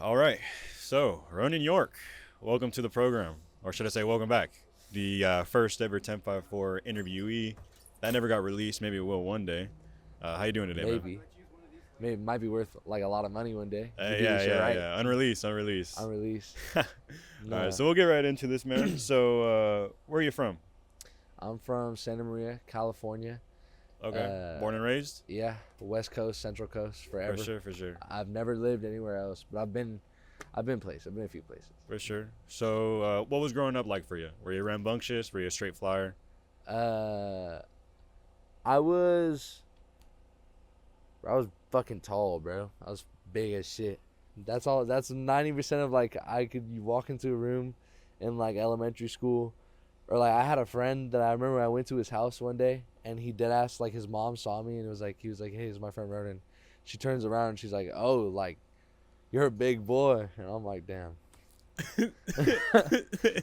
All right. So, Ronin York, welcome to the program. Or should I say, welcome back. The first ever 1054 interviewee. That never got released. Maybe it will one day. How you doing today, man? Maybe it might be worth like a lot of money one day. If you do Yeah, this shit yeah, right. yeah. Unreleased, unreleased. Unreleased. All right, No. so we'll get right into this, man. So, where are you from? I'm from Santa Maria, California. Okay. Born and raised? Yeah, West Coast, Central Coast, forever. For sure. I've never lived anywhere else, but I've been places. I've been a few places. For sure. So, what was growing up like for you? Were you rambunctious? Were you a straight flyer? I was fucking tall, bro. I was big as shit. That's all. That's 90% of like you walk into a room in like elementary school, or like I had a friend that I remember I went to his house one day and he dead ass like his mom saw me and he was like, hey, it's my friend Ronin. She turns around and she's like, oh, like you're a big boy, and I'm like, damn.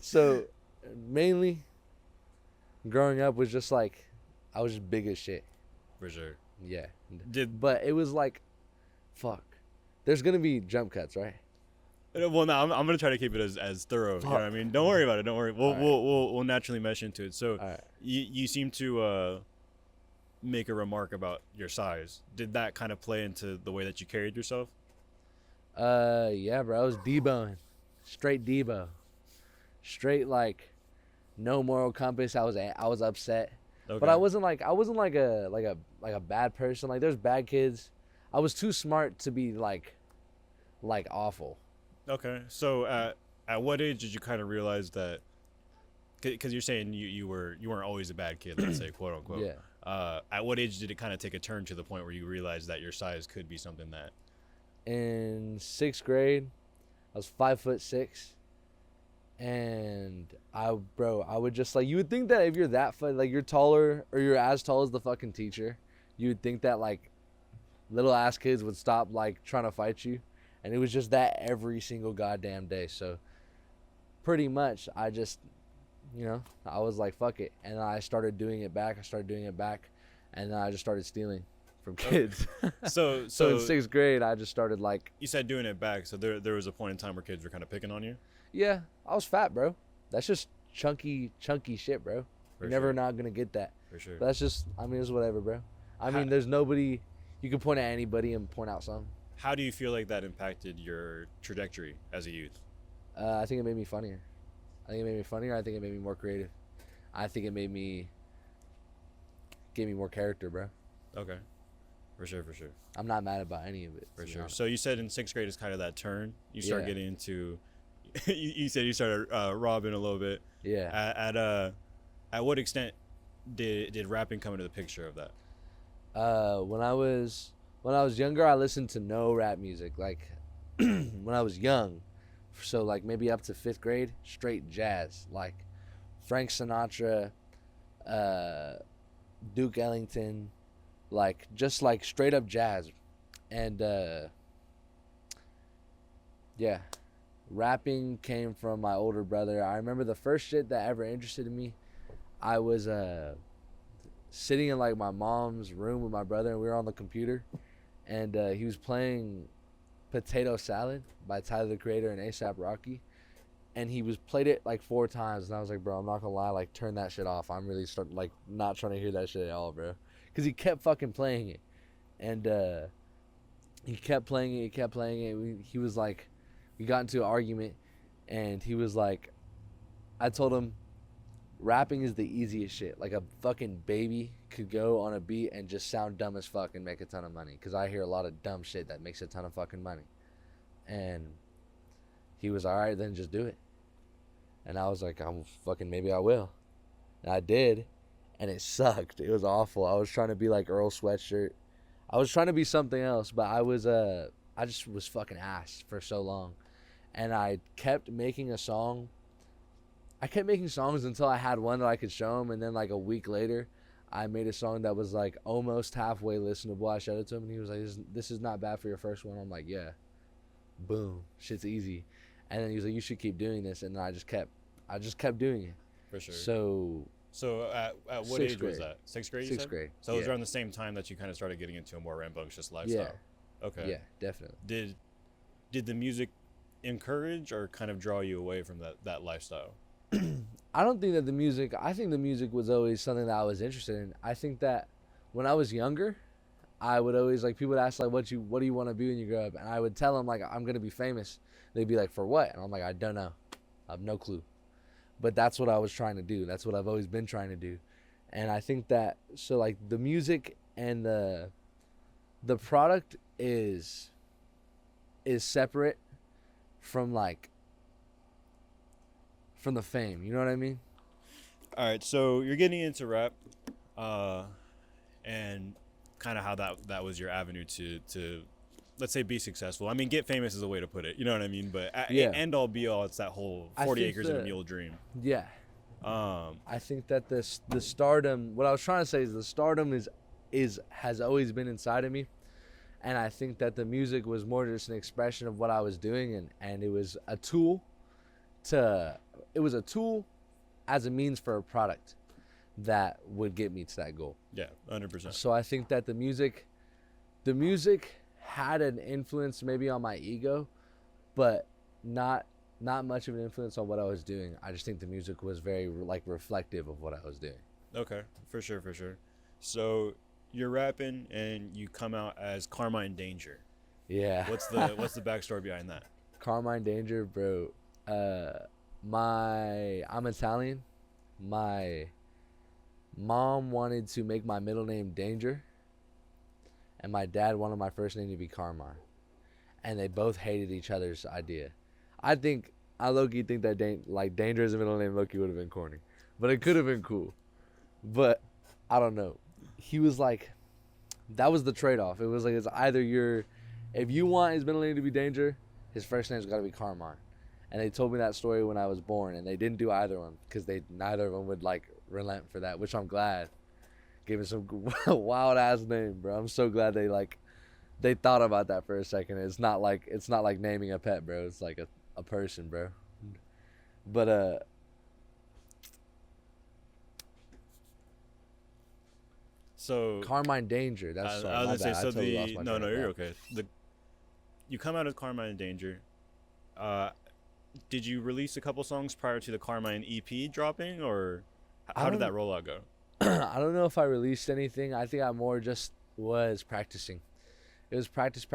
So mainly growing up was just like I was just big as shit. For sure. Yeah. But it was like, fuck. There's gonna be jump cuts, right? well, no, I'm gonna try to keep it as thorough. You know what I mean? Don't worry about it. Don't worry. We'll naturally mesh into it. So All right. you seem to make a remark about your size. Did that kind of play into the way that you carried yourself? Yeah, bro. I was Deboing, straight Debo, straight like no moral compass. I was upset, Okay. but I wasn't like a bad person. Like there's bad kids. I was too smart to be like awful. Okay. So at what age did you kind of realize that? Because you're saying you weren't always a bad kid, let's say, quote unquote. Yeah. At what age did it kind of take a turn to the point where you realized that your size could be something that? In 6th grade, I was 5'6", and I would just like, you would think that if you're like you're taller or you're as tall as the fucking teacher, you would think that like little ass kids would stop like trying to fight you, and it was just that every single goddamn day. So pretty much I just, I was like, fuck it, and I started doing it back. And then I just started stealing from kids. So in 6th grade, I just started like. You said doing it back. So there was a point in time where kids were kind of picking on you. Yeah, I was fat, bro. That's just chunky shit, bro. You're never sure. not gonna get that. For sure. But that's just, I mean, it's whatever, bro. I mean, there's nobody. You can point at anybody and point out something. How do you feel like that impacted your trajectory as a youth? I think it made me funnier. I think it made me more creative. I think it gave me more character, bro. Okay. For sure. I'm not mad about any of it. For sure. So you said in 6th grade is kind of that turn. You start getting into. you said you started robbing a little bit. Yeah. At what extent did rapping come into the picture of that? When I was younger, I listened to no rap music. Like when I was young, so like maybe up to 5th grade, straight jazz, like Frank Sinatra, Duke Ellington, like just like straight up jazz. And yeah, rapping came from my older brother. I remember the first shit that ever interested in me, I was sitting in like my mom's room with my brother, and we were on the computer, and he was playing Potato Salad by Tyler the Creator and A$AP Rocky, and he played it like 4 times, and I was like, bro, I'm not gonna lie, like turn that shit off. I'm really not trying to hear that shit at all, bro, because he kept fucking playing it, and he kept playing it. He was like, we got into an argument, and he was like, I told him, rapping is the easiest shit. Like a fucking baby could go on a beat and just sound dumb as fuck and make a ton of money. Because I hear a lot of dumb shit that makes a ton of fucking money. And he was alright, then just do it. And I was like, maybe I will. And I did. And it sucked. It was awful. I was trying to be like Earl Sweatshirt. I was trying to be something else, but I just was fucking ass for so long. And I kept making songs until I had one that I could show him, and then like a week later, I made a song that was like almost halfway listenable. I showed it to him, and he was like, "This is not bad for your first one." I'm like, "Yeah." Boom, shit's easy. And then he was like, "You should keep doing this," and I just kept doing it. For sure. So at what age was that? 6th grade. 6th grade. So it was around the same time that you kind of started getting into a more rambunctious lifestyle. Yeah. Okay. Yeah, definitely. Did the music encourage or kind of draw you away from that lifestyle? I don't think that the music. I think the music was always something that I was interested in. I think that when I was younger, I would always like people would ask like, what do you want to be when you grow up? And I would tell them like I'm gonna be famous. They'd be like, for what? And I'm like, I don't know. I have no clue. But that's what I was trying to do. That's what I've always been trying to do. And I think that so like the music and the product is separate from like from the fame. You know what I mean? All right, so you're getting into rap, and kind of how that was your avenue to let's say be successful. I mean, get famous is a way to put it. You know what I mean? But Yeah. end all be all, it's that whole I 40 think acres and a mule dream. Yeah. I think that the stardom. What I was trying to say is the stardom is has always been inside of me, and I think that the music was more just an expression of what I was doing, and it was a tool as a means for a product that would get me to that goal. Yeah, 100%. So I think that the music had an influence maybe on my ego, but not much of an influence on what I was doing. I just think the music was very like reflective of what I was doing. Okay, for sure. So you're rapping and you come out as Carmine Danger. Yeah. What's the backstory behind that? Carmine Danger, bro. I'm Italian. My mom wanted to make my middle name Danger, and my dad wanted my first name to be Carmine, and they both hated each other's idea. I low-key think that Danger as a middle name low-key would have been corny, but it could have been cool. But I don't know. He was like, that was the trade-off. It was like, it's either if you want his middle name to be Danger, his first name's got to be Carmine. And they told me that story when I was born, and they didn't do either one because neither of them would like relent for that, which I'm glad. Gave me some wild ass name, bro. I'm so glad they thought about that for a second. It's not like naming a pet, bro. It's like a person, bro. But So Carmine Danger. That's sorry, I my was gonna bad. say, so I totally lost my no, train of you're thought. okay. You come out as Carmine Danger. Did you release a couple songs prior to the Carmine EP dropping, or how did that rollout go? I don't know if I released anything. I think I more just was practicing. It was practice.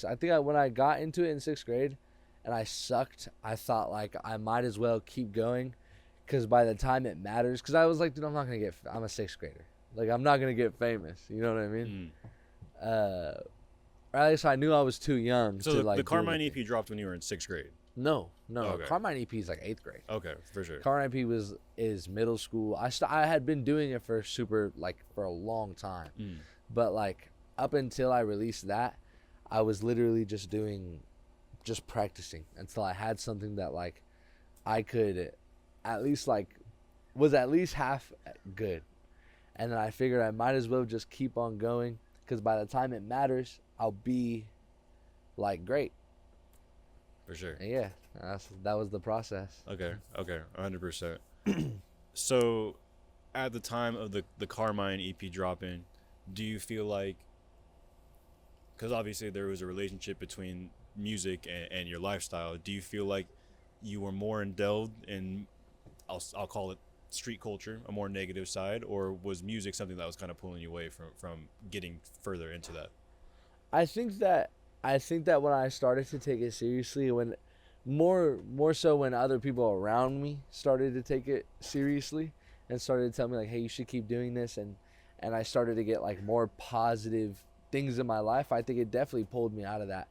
I think when I got into it in 6th grade and I sucked, I thought like I might as well keep going because by the time it matters, because I was like, dude, I'm a 6th grader. Like, I'm not going to get famous. You know what I mean? Or at least I knew I was too young So to like the do Carmine anything. EP dropped when you were in 6th grade. No. Okay. Carmine EP is like 8th grade. Okay, for sure. Carmine EP is middle school. I had been doing it for a long time. But like up until I released that, I was literally just practicing until I had something that like I could at least was at least half good. And then I figured I might as well just keep on going because by the time it matters, I'll be like great. For sure. And yeah, that was the process. Okay, 100%. So, at the time of the Carmine EP dropping, do you feel like, because obviously there was a relationship between music and your lifestyle, do you feel like you were more indulged in, I'll call it street culture, a more negative side, or was music something that was kind of pulling you away from getting further into that? I think that when I started to take it seriously, when more so when other people around me started to take it seriously and started to tell me like, hey, you should keep doing this, and I started to get like more positive things in my life, I think it definitely pulled me out of that.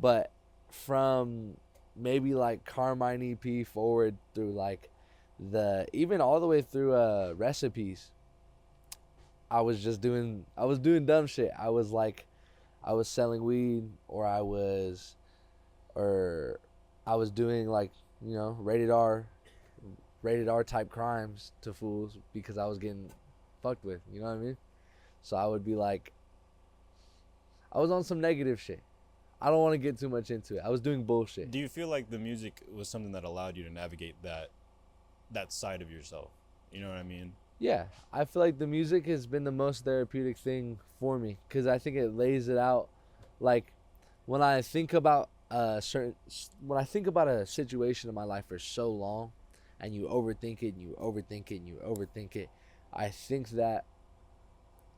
But from maybe like Carmine EP forward through like even all the way through recipes, I was doing dumb shit. I was selling weed, or I was doing like, you know, rated R type crimes to fools because I was getting fucked with, you know what I mean? So I would be like, I was on some negative shit. I don't want to get too much into it. I was doing bullshit. Do you feel like the music was something that allowed you to navigate that side of yourself? You know what I mean? Yeah, I feel like the music has been the most therapeutic thing for me because I think it lays it out. Like, when I think about when I think about a situation in my life for so long, and you overthink it and you overthink it and you overthink it, I think that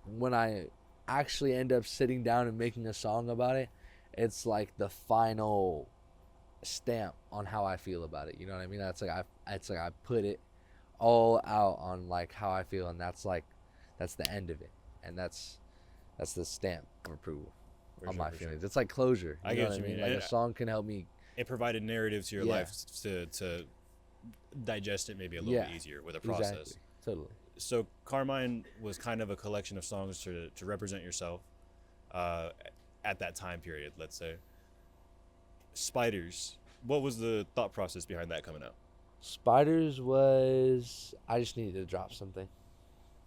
when I actually end up sitting down and making a song about it, it's like the final stamp on how I feel about it. You know what I mean? It's like I put it all out on like how I feel, and that's the end of it, and that's the stamp of approval on my feelings. Sure. It's like closure. I get what you mean. Like a song can help me. It provided narrative to your life to digest it maybe a little bit easier with a process. Exactly. Totally. So Carmine was kind of a collection of songs to represent yourself at that time period, let's say. Spiders, what was the thought process behind that coming out? Spiders was, I just needed to drop something.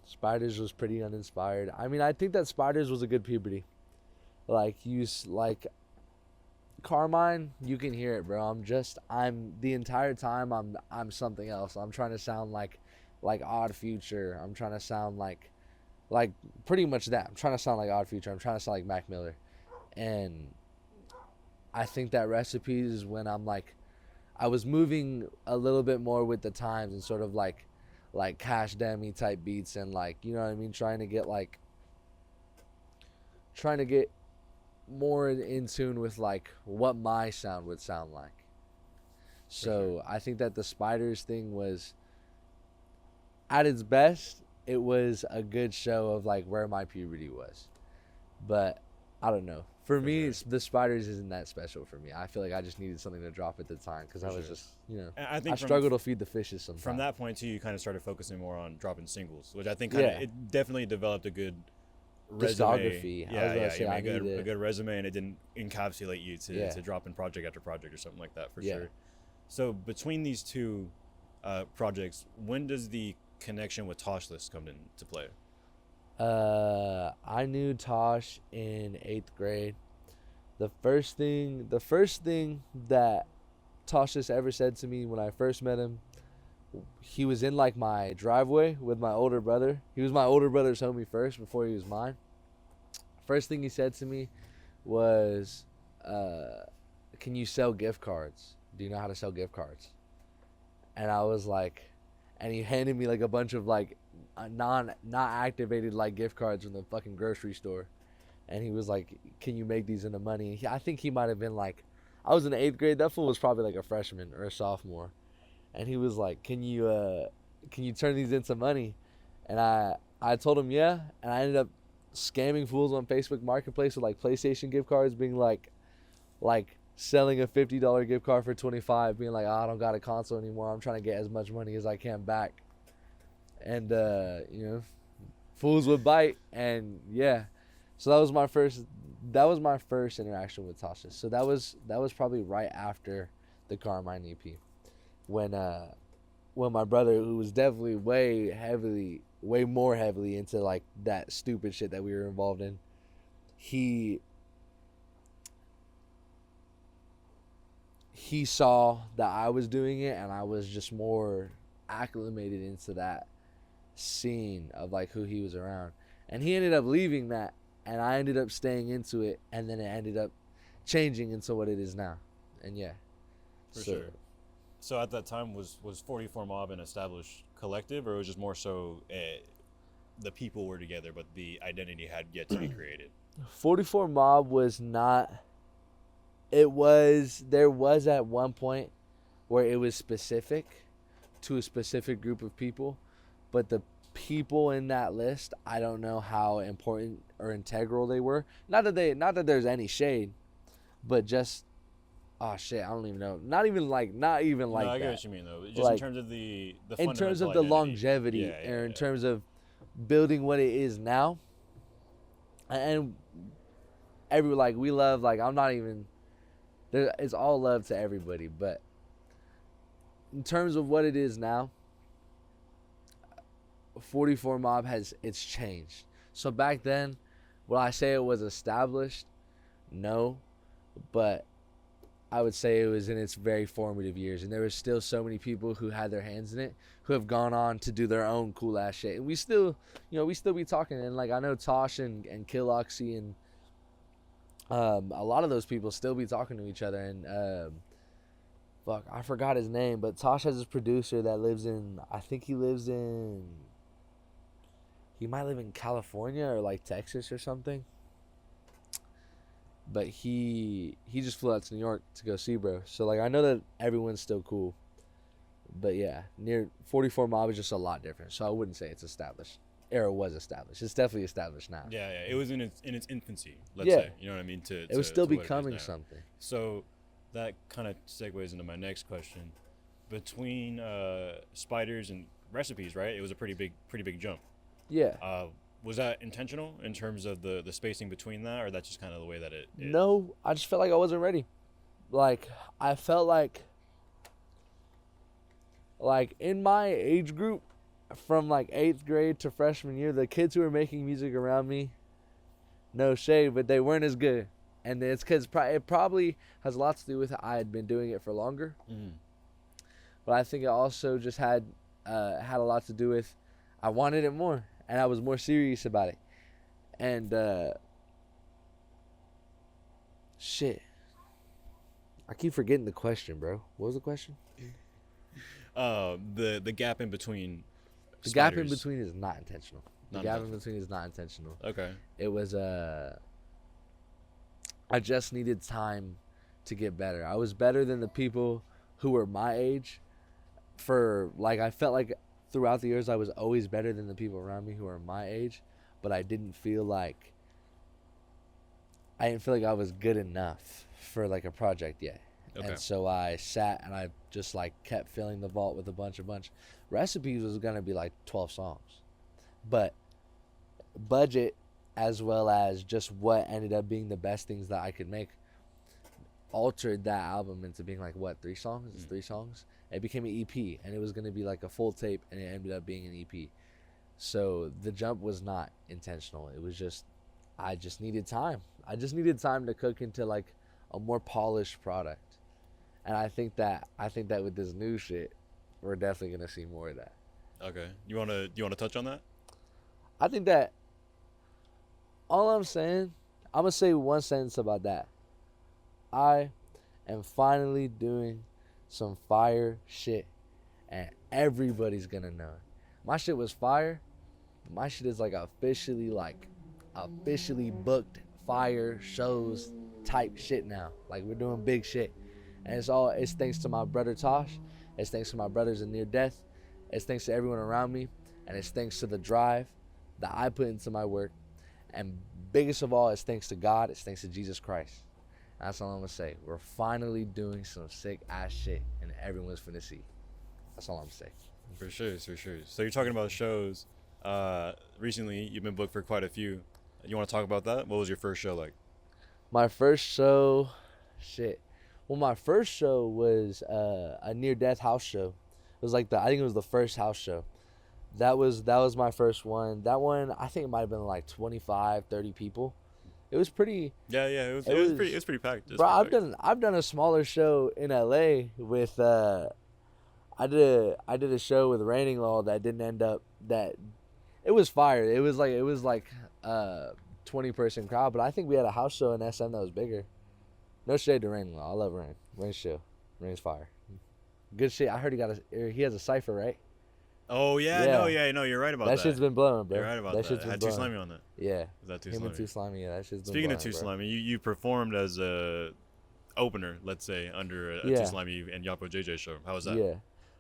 Spiders was pretty uninspired. I mean, I think that Spiders was a good puberty. Like Carmine, you can hear it, bro. I'm the entire time I'm something else. I'm trying to sound like Odd Future. I'm trying to sound like pretty much that. I'm trying to sound like Odd Future. I'm trying to sound like Mac Miller. And I think that recipe is when I was moving a little bit more with the times and sort of like Cash Demi type beats, and like, you know what I mean, trying to get more in tune with like what my sound would sound like. So I think that the Spiders thing was, at its best, it was a good show of like where my puberty was. But I don't know. For me, the Spiders isn't that special for me. I feel like I just needed something to drop at the time because I was just, you know, I think I struggle to feed the fishes sometimes. From that point too, you kind of started focusing more on dropping singles, which I think it definitely developed a good resume. Discography. You made a good resume, and it didn't encapsulate you to dropping project after project or something like that for sure. So between these two projects, when does the connection with Toshless come into play? I knew Tosh in 8th grade. The first thing that Toshless ever said to me when I first met him, he was in like my driveway with my older brother. He was my older brother's homie first before he was mine. First thing he said to me was, can you sell gift cards? Do you know how to sell gift cards? And I was like, and he handed me like a bunch of like not activated like gift cards from the fucking grocery store, and he was like, can you make these into money? I think he might have been like, I was in 8th grade, that fool was probably like a freshman or a sophomore, and he was like, can you turn these into money? And I told him yeah, and I ended up scamming fools on Facebook Marketplace with like PlayStation gift cards, being like selling a $50 gift card for $25, being like, I don't got a console anymore, I'm trying to get as much money as I can back. And you know, fools would bite. And yeah, so that was my first interaction with Tasha. So that was probably right after the Carmine EP, when my brother, who was definitely way more heavily into like that stupid shit that we were involved in, he saw that I was doing it, and I was just more acclimated into that scene of like who he was around, and he ended up leaving that, and I ended up staying into it, and then it ended up changing into what it is now. And yeah, for sure. So at that time, was 44 Mob an established collective, or it was just more so the people were together, but the identity had yet to be created? 44 Mob was not. There was at one point where it was specific to a specific group of people, but the people in that list, I don't know how important or integral they were. Not that there's any shade, but just, oh shit, I don't even know. Not even like no, I get that. what you mean though. Just like, in terms of the in terms of the longevity, or in terms of building what it is now. And we love, like, I'm not even, it's all love to everybody, but in terms of what it is now, 44 Mob it's changed. So back then, will I say it was established? No, but I would say it was in its very formative years, and there were still so many people who had their hands in it, who have gone on to do their own cool ass shit, and we still be talking. And like, I know Tosh and Kill Oxy A lot of those people still be talking to each other, and fuck, I forgot his name, but Tosh has this producer that lives in, I think he might live in California or like Texas or something. But he just flew out to New York to go see bro. So like I know that everyone's still cool. But yeah, near 44 Mob is just a lot different. So I wouldn't say it's established. Era was established. It's definitely established now. Yeah, yeah. It was in its infancy, let's Yeah. say. You know what I mean? It was still to what it is becoming now. something. So that kind of segues into my next question. Between spiders and recipes, right? It was a pretty big jump. Yeah. Was that intentional in terms of the spacing between that, or that's just kind of the way that it is? No, I just felt like I wasn't ready. Like I felt like in my age group, from like 8th grade to freshman year, the kids who were making music around me, no shade, but they weren't as good. And it's because it probably has a lot to do with I had been doing it for longer. Mm-hmm. But I think it also just had a lot to do with I wanted it more, and I was more serious about it. And shit, I keep forgetting the question, bro. What was the question? The gap in between. The gap in spiders. between is not intentional. The Not gap in intentional. between is not intentional. Okay. It was I just needed time to get better. I was better than the people who were my age. For like I felt like throughout the years I was always better than the people around me who are my age, but I didn't feel like I was good enough for like a project yet. Okay. And so I sat and I just like kept filling the vault with a bunch. Recipes was gonna be like 12 songs, but budget as well as just what ended up being the best things that I could make altered that album into being like what 3 songs? It's 3 songs. It became an EP, and it was gonna be like a full tape, and it ended up being an EP. So the jump was not intentional. It was just I just needed time. I just needed time to cook into like a more polished product. And I think that with this new shit, we're definitely gonna see more of that. Okay. You wanna touch on that? I think that all I'm saying, I'm gonna say one sentence about that. I am finally doing some fire shit, and everybody's gonna know it. My shit was fire. But my shit is like officially booked fire shows type shit now. Like we're doing big shit. And it's thanks to my brother Tosh. It's thanks to my brothers in near death. It's thanks to everyone around me. And it's thanks to the drive that I put into my work. And biggest of all, it's thanks to God. It's thanks to Jesus Christ. That's all I'm gonna say. We're finally doing some sick ass shit, and everyone's finna see. That's all I'm saying. For sure. So you're talking about shows. Recently you've been booked for quite a few. You want to talk about that? What was your first show like? My first show, shit. Well, my first show was a near-death house show. It was like I think it was the first house show. That was my first one. That one, I think it might have been like 25, 30 people. It was pretty. Yeah. It was pretty packed. Bro, I've done a smaller show in LA with I did a show with Raining Law that didn't end up that. It was fire. It was like 20-person crowd, but I think we had a house show in SM that was bigger. No shade to Raining Law. I love Rain. Rain's chill. Rain's fire. Good shit. I heard he has a cipher, right? Oh yeah. No, you're right about that. That shit's been blowing, bro. You're right about that. Shit's been Had Too blowing. Slimy on that. Yeah. Was that Too Him Slimy? and Too Slimy. Yeah, that shit's been Speaking blowing, of Too bro. Slimy, you performed as a opener, let's say, under a Yeah. Too Slimy and Yapo JJ show. How was that? Yeah.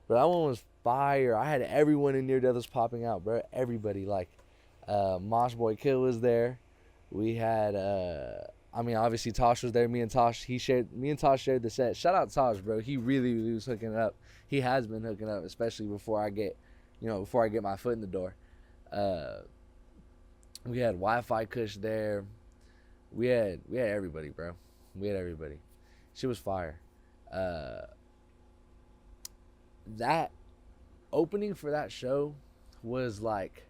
But that one was fire. I had everyone in Near Death was popping out, bro. Everybody. Like, Mosh Boy Kill was there. We had, obviously Tosh was there. Me and Tosh shared the set. Shout out Tosh, bro. He really was hooking it up. He has been hooking up, especially before I get my foot in the door. We had Wi-Fi Kush there. We had everybody, bro. We had everybody. She was fire. That opening for that show was like,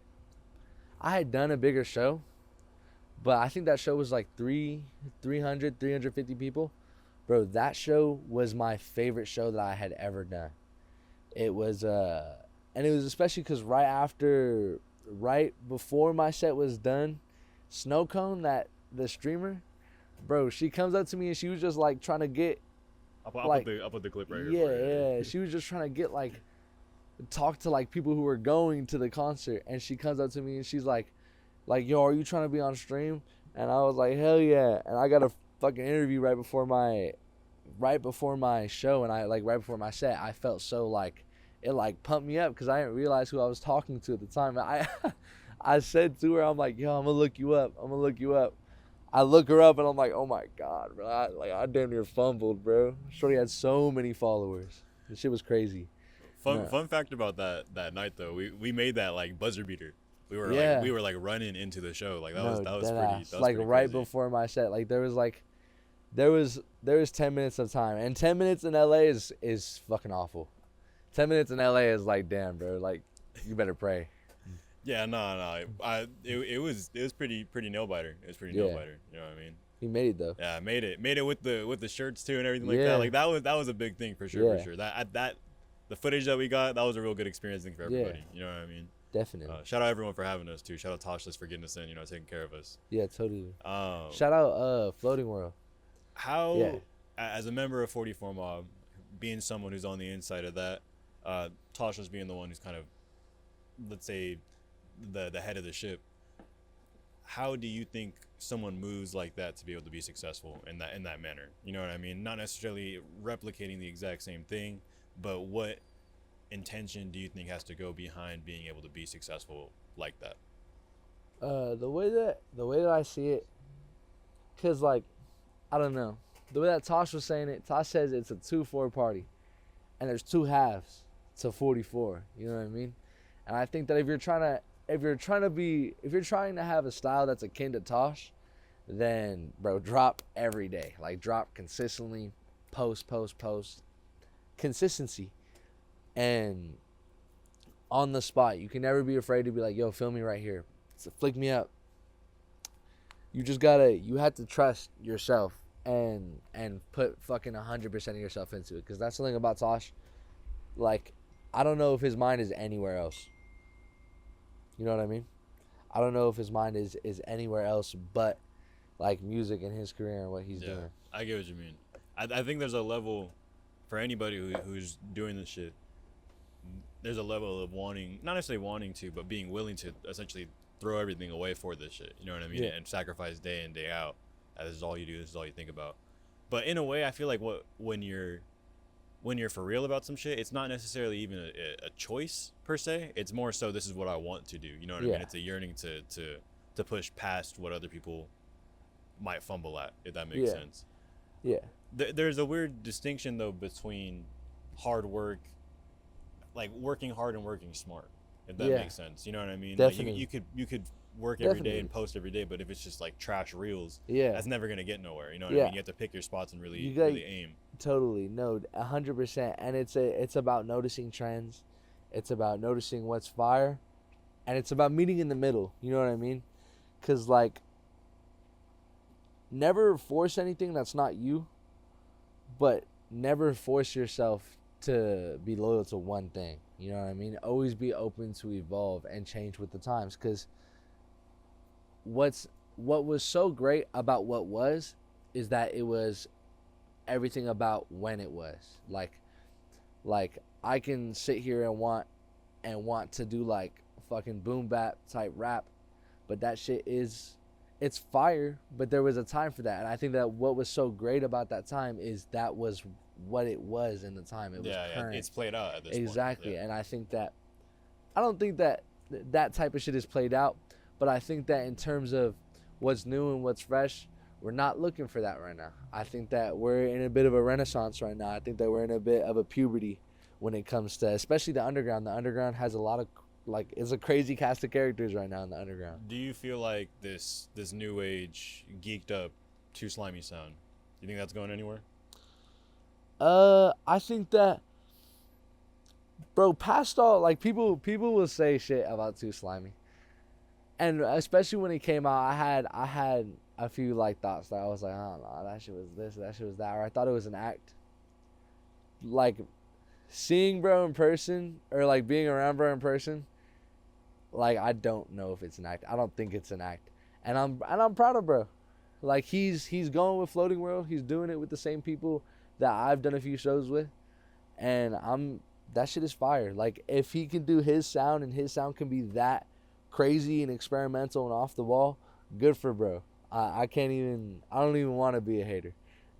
I had done a bigger show, but I think that show was like 350 people. Bro, that show was my favorite show that I had ever done. It was, and it was especially because right before my set was done, Snow Cone, the streamer, bro, she comes up to me and she was just like trying to get I'll put the clip right here. yeah, For you. yeah. She was just trying to get like talk to like people who were going to the concert, and she comes up to me and she's like, yo, are you trying to be on stream? And I was like, hell yeah. And I got a fucking interview right before my show, and I like right before my set. I felt so like it like pumped me up because I didn't realize who I was talking to at the time. I said to her, I'm like, yo, I'm gonna look you up. I look her up and I'm like, oh my god, bro. I damn near fumbled, bro. Shorty had so many followers. This shit was crazy. Fun fact about that night though, we made that like buzzer beater. We were like running into the show. Like that was pretty like pretty right crazy. before my set. Like there was 10 minutes of time, and 10 minutes in LA is fucking awful. 10 minutes in LA is like, damn, bro, like you better pray. Yeah, no. It was pretty nail biter. It was pretty nail biter. You know what I mean? He made it though. Yeah, made it with the shirts too and everything like that. Like that was a big thing for sure. That the footage that we got, that was a real good experience thing for everybody. You know what I mean? Definitely. Shout out everyone for having us too. Shout out Tashless for getting us in. You know, taking care of us. Yeah, totally. Shout out Floating World. How, as a member of 44 Mob, being someone who's on the inside of that, Tasha's being the one who's kind of, let's say, the head of the ship. How do you think someone moves like that to be able to be successful in that manner? You know what I mean? Not necessarily replicating the exact same thing, but what intention do you think has to go behind being able to be successful like that? The way that I see it, cause like, I don't know, the way that Tosh was saying it, Tosh says it's a 2-4 party, and there's 2 halves to 44. You know what I mean? And I think that if you're trying to have a style that's akin to Tosh, then bro, drop every day, like drop consistently, post, consistency, and on the spot. You can never be afraid to be like, yo, film me right here, so flick me up. You have to trust yourself and put fucking 100% of yourself into it, because that's something about Tosh. Like, I don't know if his mind is anywhere else. You know what I mean? I don't know if his mind is anywhere else but like music and his career and what he's doing. I get what you mean. I think there's a level for anybody who's doing this shit. There's a level of wanting, not necessarily wanting to, but being willing to essentially throw everything away for this shit. You know what I mean? Yeah. And sacrifice day in, day out. This is all you do. This is all you think about. But in a way, I feel like when you're for real about some shit, it's not necessarily even a choice per se. It's more so, this is what I want to do. You know what I mean? It's a yearning to push past what other people might fumble at, if that makes sense. Yeah. There's a weird distinction though between hard work, like working hard and working smart, if that makes sense. You know what I mean? Definitely. Like you could work every day and post every day, but if it's just like trash reels, that's never gonna get nowhere. You know what I mean? You have to pick your spots and really aim. Totally, no, 100%. And it's about noticing trends, it's about noticing what's fire, and it's about meeting in the middle. You know what I mean? Because like, never force anything that's not you, but never force yourself to be loyal to one thing. You know what I mean? Always be open to evolve and change with the times. Because what was so great about what was is that it was everything about when it was. Like I can sit here and want to do like fucking boom bap type rap, but that shit it's fire, but there was a time for that. And I think that what was so great about that time is that was what it was in the time. It was current. It's played out at this point. Exactly. And I don't think that type of shit is played out, but I think that in terms of what's new and what's fresh, we're not looking for that right now. I think that we're in a bit of a renaissance right now. I think that we're in a bit of a puberty when it comes to, especially the underground. The underground has a lot of, like, it's a crazy cast of characters right now in the underground. Do you feel like this new age geeked up Too Slimy sound, you think that's going anywhere? I think that, bro, past all, like, people will say shit about Too Slimy, and especially when it came out, I had a few like thoughts that I was like, I don't know, that shit was this, that shit was that, or I thought it was an act. Like, seeing bro in person, or like being around bro in person, like, I don't know if it's an act. I don't think it's an act, and I'm proud of bro. Like he's going with Floating World. He's doing it with the same people that I've done a few shows with, and that shit is fire. Like if he can do his sound and his sound can be that crazy and experimental and off the wall, good for bro. I don't even want to be a hater.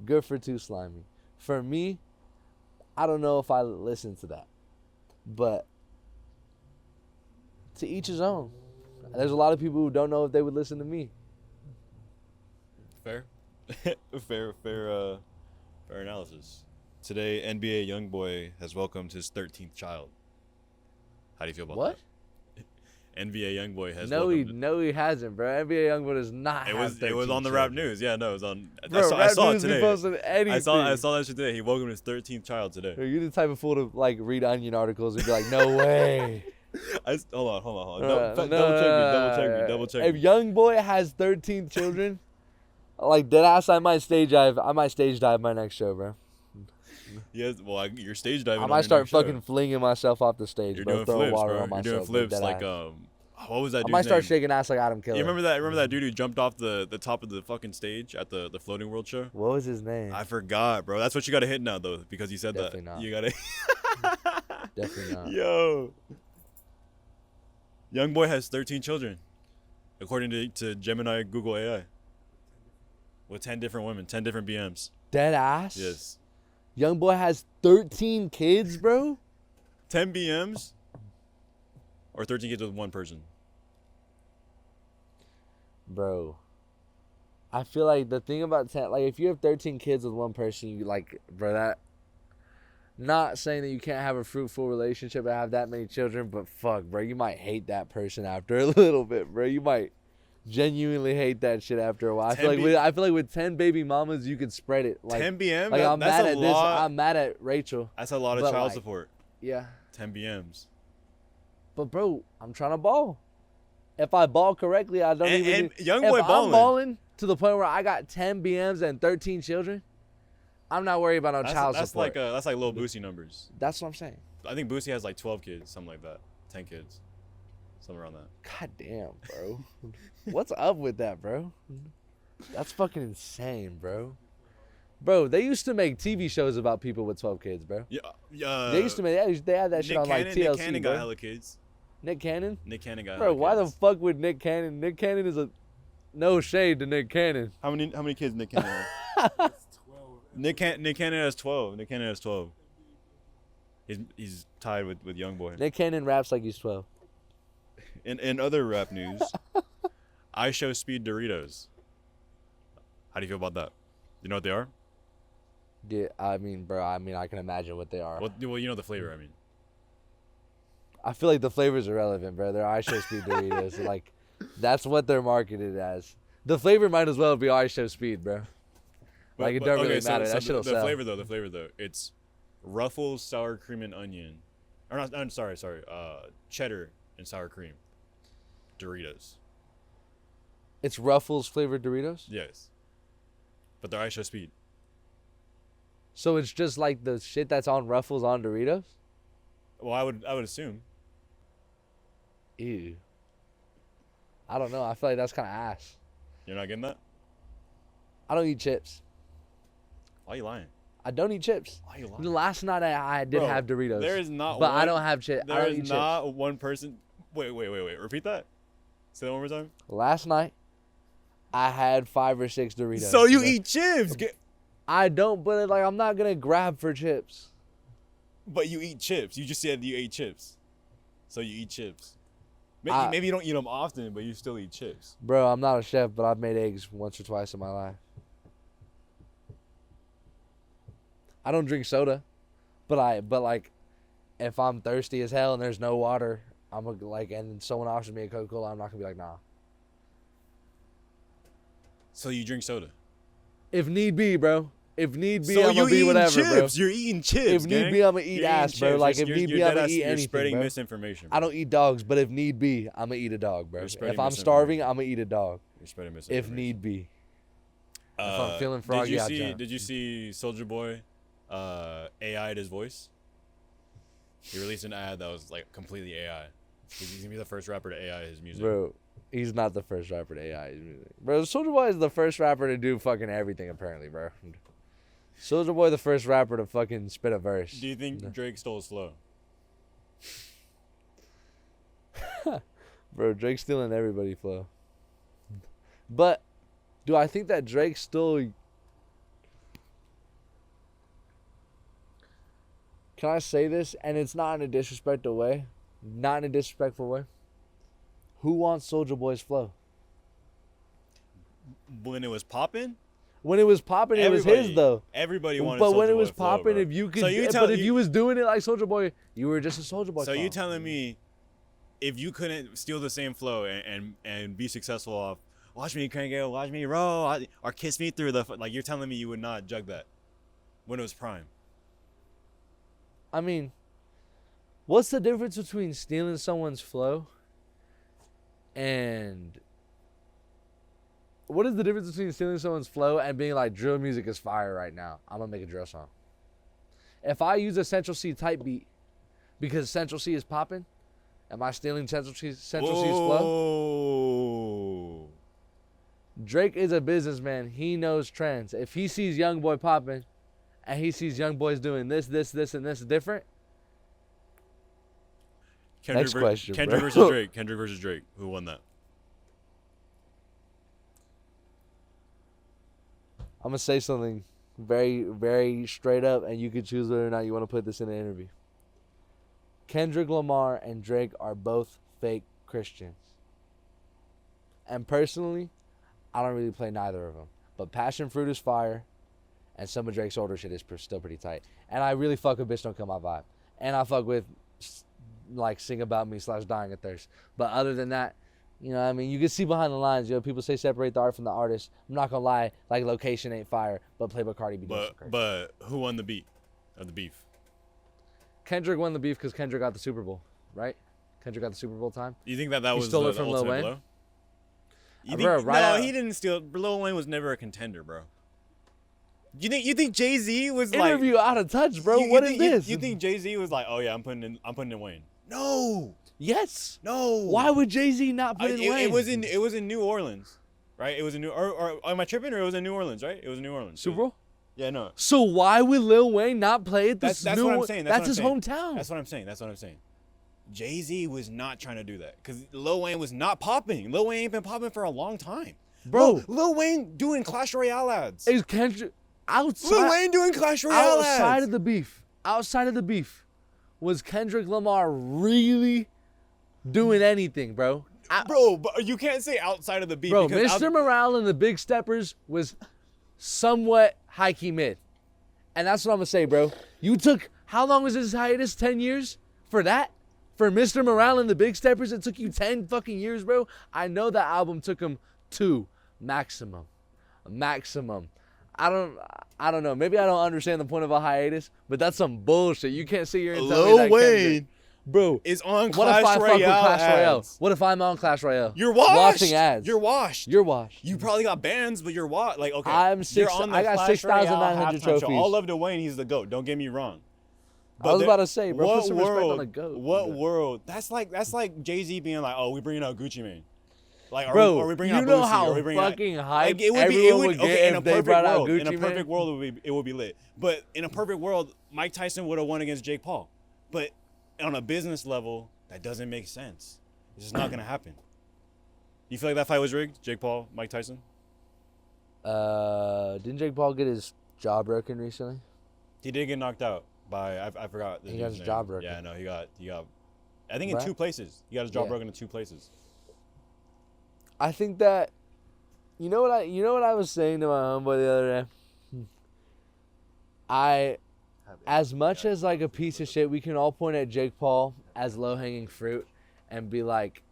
Good for Too Slimy. For me, I don't know if I listen to that, but to each his own. There's a lot of people who don't know if they would listen to me. Fair. fair analysis. Today, NBA YoungBoy has welcomed his 13th child. How do you feel about What? that? NBA YoungBoy has No, welcomed. he hasn't, bro. NBA YoungBoy does not. It was on the rap news. Yeah, no, it was on. Bro, I saw news it today. be posting anything. I saw that shit today. He welcomed his 13th child today. Bro, you're the type of fool to like read Onion articles and be like, no way. Hold on. Double check me. If YoungBoy has 13 children, like dead ass, I might stage dive my next show, bro. Yes, well, you're stage diving. I might start fucking flinging myself off the stage, You're bro. doing Throw flips, water bro. on myself. You're doing flips dead like ass. what was that? I Dude's might start name? shaking ass like Adam Killer. You remember that dude who jumped off the top of the fucking stage at the Floating World show? What was his name? I forgot, bro. That's what you gotta hit now though, because you said Definitely that. not. You gotta. Definitely not. Yo. YoungBoy has 13 children, according to Gemini Google AI. With 10 different women, 10 different BMs. Dead ass. Yes. YoungBoy has 13 kids, bro. 10 BMs. Or 13 kids with one person. Bro, I feel like the thing about 10, like if you have 13 kids with one person, you like, bro, that, not saying that you can't have a fruitful relationship and have that many children, but fuck, bro, you might hate that person after a little bit, bro. You might genuinely hate that shit after a while. I feel like with 10 baby mamas, you could spread it. Like 10 BM? Like I'm that's mad a at lot. this. I'm mad at Rachel. That's a lot of but child like, support. Yeah. 10 BMs. But bro, I'm trying to ball. If I ball correctly, I don't even. And YoungBoy if balling. I'm balling to the point where I got 10 BMs and 13 children, I'm not worried about no child support. That's like Lil Boosie numbers. That's what I'm saying. I think Boosie has like 12 kids, something like that. 10 kids. Somewhere around that. God damn, bro. What's up with that, bro? That's fucking insane, bro. Bro, they used to make TV shows about people with 12 kids, bro. Yeah. They used to make. They had that shit on like TLC, Nick Cannon bro. got hella kids. Nick Cannon? Nick Cannon got Bro, hella why the kids. fuck would Nick Cannon? Nick Cannon is a no shade to Nick Cannon. How many kids Nick Cannon has? Nick Cannon has 12. Nick Cannon has 12. He's tied with YoungBoy. Nick Cannon raps like he's 12. In other rap news, I Show Speed Doritos. How do you feel about that? You know what they are? Yeah, I mean, bro, I can imagine what they are. Well, you know the flavor, I mean. I feel like the flavor's irrelevant, bro. They're iShow Speed Doritos. Like, that's what they're marketed as. The flavor might as well be iShow Speed, bro. Like, it don't really matter. That shit'll sell. The flavor though, it's Ruffles, sour cream, and onion. Or not, I'm sorry. Cheddar and sour cream. Doritos. It's Ruffles flavored Doritos? Yes. But they're iShow Speed. So it's just like the shit that's on Ruffles on Doritos? Well, I would assume. Ew. I don't know. I feel like that's kind of ass. You're not getting that? I don't eat chips. Why are you lying? I don't eat chips. Why are you lying? Last night I did Bro, have Doritos. There is not but one. I don't have chips. I There don't eat is chips. not one person. Wait. Repeat that. Say that one more time. Last night, I had 5 or 6 Doritos. So you bro. eat chips. I don't, but like I'm not gonna grab for chips. But you eat chips. You just said you ate chips. So you eat chips. Maybe you don't eat them often, but you still eat chips. Bro, I'm not a chef, but I've made eggs once or twice in my life. I don't drink soda, but like, if I'm thirsty as hell and there's no water, and someone offers me a Coca-Cola, I'm not gonna be like, nah. So you drink soda. If need be, bro. If need be, So I'm gonna be whatever, chips. bro. You're eating chips. If need be, I'm gonna eat You're ass, eating bro. chips. Like if need be, I'm gonna eat You're anything, spreading bro. misinformation. Bro. I don't eat dogs, but if need be, I'm gonna eat a dog, bro. You're If spreading I'm starving, I'm gonna eat a dog. You're spreading misinformation. If need be. If I'm feeling froggy, I'll jump. Did you see Soulja Boy AI'd his voice? He released an ad that was like completely AI. He's gonna be the first rapper to AI his music. Bro, He's not the first rapper to AI his music. Bro, Soulja Boy is the first rapper to do fucking everything, apparently, bro. Soulja Boy the first rapper to fucking spit a verse. Do you think Drake stole his flow? Bro, Drake's stealing everybody's flow. But do I think that Drake stole... Can I say this? And it's not in a disrespectful way. Not in a disrespectful way. Who wants Soulja Boy's flow? When it was popping? When it was popping, it was his though. Everybody wanted. But Soulja when it Boy was flow, popping, bro. if you could, So you but if you was doing it like Soulja Boy, you were just a Soulja Boy. So clone. you telling me, if you couldn't steal the same flow and be successful off, watch me crank it, watch me roll, or kiss me through the like, you're telling me you would not jug that when it was prime? I mean, what's the difference between stealing someone's flow and what is the difference between stealing someone's flow and being like, drill music is fire right now, I'm gonna make a drill song? If I use a Central C type beat because Central C is popping, am I stealing Central C's flow? Drake is a businessman. He knows trends. If he sees Young Boy popping and he sees Young Boys doing this, and this different. Next question, Kendrick bro. versus Drake. Kendrick versus Drake. Who won that? I'm going to say something very, very straight up, and you can choose whether or not you want to put this in an interview. Kendrick Lamar and Drake are both fake Christians. And personally, I don't really play neither of them. But Passion Fruit is fire, and some of Drake's older shit is still pretty tight. And I really fuck with Bitch Don't Kill My Vibe. And I fuck with, like, Sing About Me / Dying of Thirst. But other than that, you know what I mean? You can see behind the lines, people say separate the art from the artist. I'm not going to lie, like, Location ain't fire, but Playboy Cardi B does crazy. But who won the beat of the beef? Kendrick won the beef because Kendrick got the Super Bowl, right? Kendrick got the Super Bowl time. You think that was stole the it from ultimate Lil Wayne? blow? You Bro, think, no, he didn't steal. Lil Wayne was never a contender, bro. You think Jay-Z was like interview out of touch, bro? What is this? You think Jay-Z was like, oh yeah, I'm putting in Wayne? No. Yes. No. Why would Jay-Z not put in Wayne? It was in New Orleans, right? It was in New or am I tripping? Or it was in New Orleans, right? It was in New Orleans. Super Bowl? Yeah, no. So why would Lil Wayne not play it? That's what I'm saying. That's his hometown. That's what I'm saying. Jay-Z was not trying to do that because Lil Wayne was not popping. Lil Wayne ain't been popping for a long time, bro. Lil Wayne doing Clash Royale ads. Is Kendrick outside? Lil Wayne doing Clash Royale ads. Outside of the beef, was Kendrick Lamar really doing anything, bro? Bro, but you can't say outside of the beef. Bro, Mr. Morale and the Big Steppers was somewhat high-key mid. And that's what I'm going to say, bro. You took, how long was this hiatus? 10 years for that? For Mr. Morale and the Big Steppers, it took you 10 fucking years, bro. I know that album took him 2 maximum. I don't know. Maybe I don't understand the point of a hiatus, but that's some bullshit. You can't sit here and tell me that Wayne, bro, is on what if I Clash fuck with Royale Clash Royale? ads. What if I'm on Clash Royale? You're washed. Watching ads. You're washed. You're washed. You probably got bans, but you're washed. Like, okay, I you're on the got Clash 6,900 Royale halftime trophies. show. All love to Wayne. He's the GOAT. Don't get me wrong. I was about to say, bro, put some respect on the GOAT. What world? That's like Jay-Z being like, oh, we bringing out Gucci Mane. Like, bro, are we bringing you out know Boosie? how Are we bringing fucking out, hype it would everyone would get if they brought out Gucci In a perfect Mane? world, it would be lit. But in a perfect world, Mike Tyson would have won against Jake Paul. But on a business level, that doesn't make sense. It's just not gonna happen. You feel like that fight was rigged? Jake Paul, Mike Tyson? Didn't Jake Paul get his jaw broken recently? He did get knocked out by I forgot. He got his jaw broken. Yeah, no, he got. I think Right? in 2 places. He got his jaw broken in 2 places. I think that you know what I was saying to my homeboy the other day? As much as like a piece of shit, we can all point at Jake Paul as low hanging fruit and be like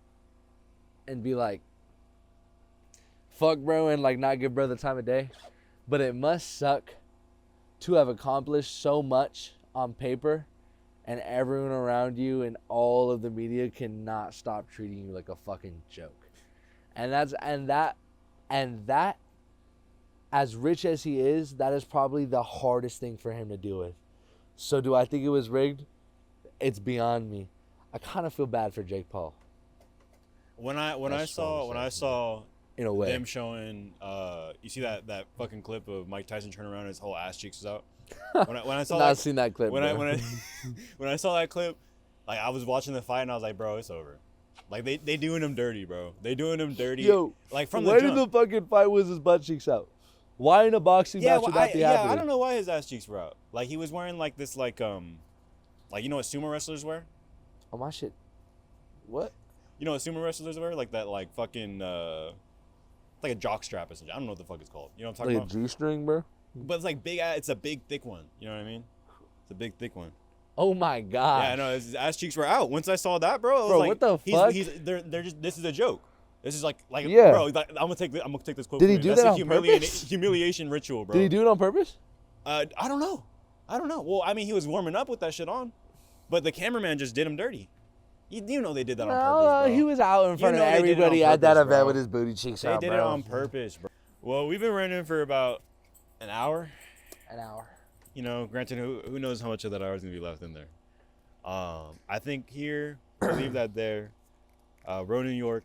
fuck bro and like not give bro the time of day. But it must suck to have accomplished so much on paper and everyone around you and all of the media cannot stop treating you like a fucking joke. And that as rich as he is, that is probably the hardest thing for him to deal with. So do I think it was rigged? It's beyond me. I kind of feel bad for Jake Paul. when I That's strong saw assessment. In a way. them showing you see that fucking clip of Mike Tyson turning around and his whole ass cheeks was out. When I saw Not that, seen that clip. when bro. I when I saw that clip, like I was watching the fight and I was like, bro, it's over. Like they doing him dirty, bro. They doing him dirty. Yo, like from where the did jump. the fucking fight was his butt cheeks out? Why in a boxing match would that be happening? I don't know why his ass cheeks were out. Like he was wearing like this like you know what sumo wrestlers wear? Oh my shit. What? You know what sumo wrestlers wear? Like that like fucking like a jock strap essentially. I don't know what the fuck it's called. You know what I'm talking Like about? a G-string, bro? But it's like big. It's a big thick one. You know what I mean? It's a big thick one. Oh my god. Yeah, I know. His ass cheeks were out. Once I saw that, bro, I was Bro, like, what the fuck? They're just. This is a joke. This is like Yeah. bro. Like, I'm gonna take this quote. Did he from do you. That's that a on purpose? humiliation ritual, bro. Did he do it on purpose? I don't know. Well, I mean, he was warming up with that shit on, but the cameraman just did him dirty. You know they did that on purpose, bro. He was out in front of know they did it on everybody at that purpose, event bro. with his booty cheeks They out, did bro. it on purpose, bro. Well, we've been running for about an hour. An hour. You know, granted, who knows how much of that hour is gonna be left in there. I think here, we'll leave that there. Ronin York,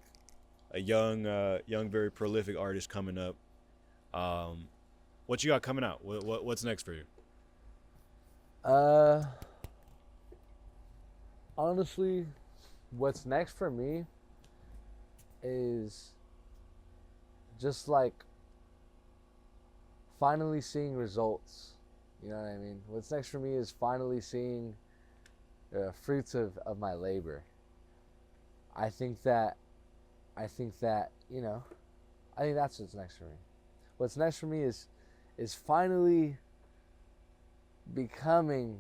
a young, very prolific artist coming up. What you got coming out? What's next for you? Honestly, what's next for me is just like finally seeing results. You know what I mean? What's next for me is finally seeing fruits of my labor. I think that, you know, I think that's what's next for me. What's next for me is finally becoming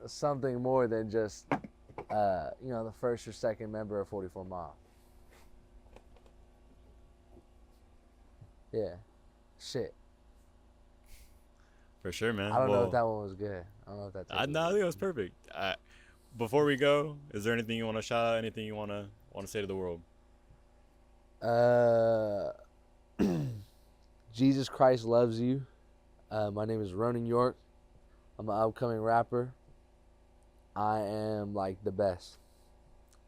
something more than just, you know, the first or second member of 44 Mob. Yeah. Shit. For sure, man. I don't know if that one was good. I don't know if that's. No, I think it was perfect. Before we go, is there anything you want to shout out? Anything you want to say to the world? Jesus Christ loves you. My name is Ronin York. I'm an upcoming rapper. I am like the best.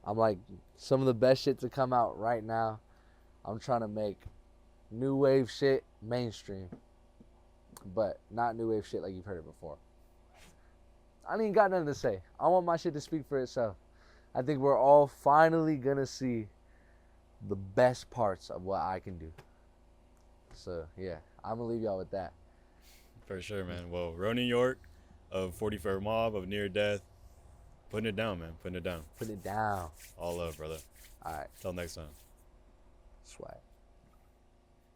I'm like some of the best shit to come out right now. I'm trying to make new wave shit mainstream, but not new wave shit like you've heard it before. I ain't got nothing to say. I want my shit to speak for itself. I think we're all finally gonna see the best parts of what I can do. So yeah, I'm gonna leave y'all with that. For sure, man. Well, Ronin York of 44 Mob of Near Death, putting it down, man. Putting it down. Put it down. All love, brother. All right. Till next time. Swag.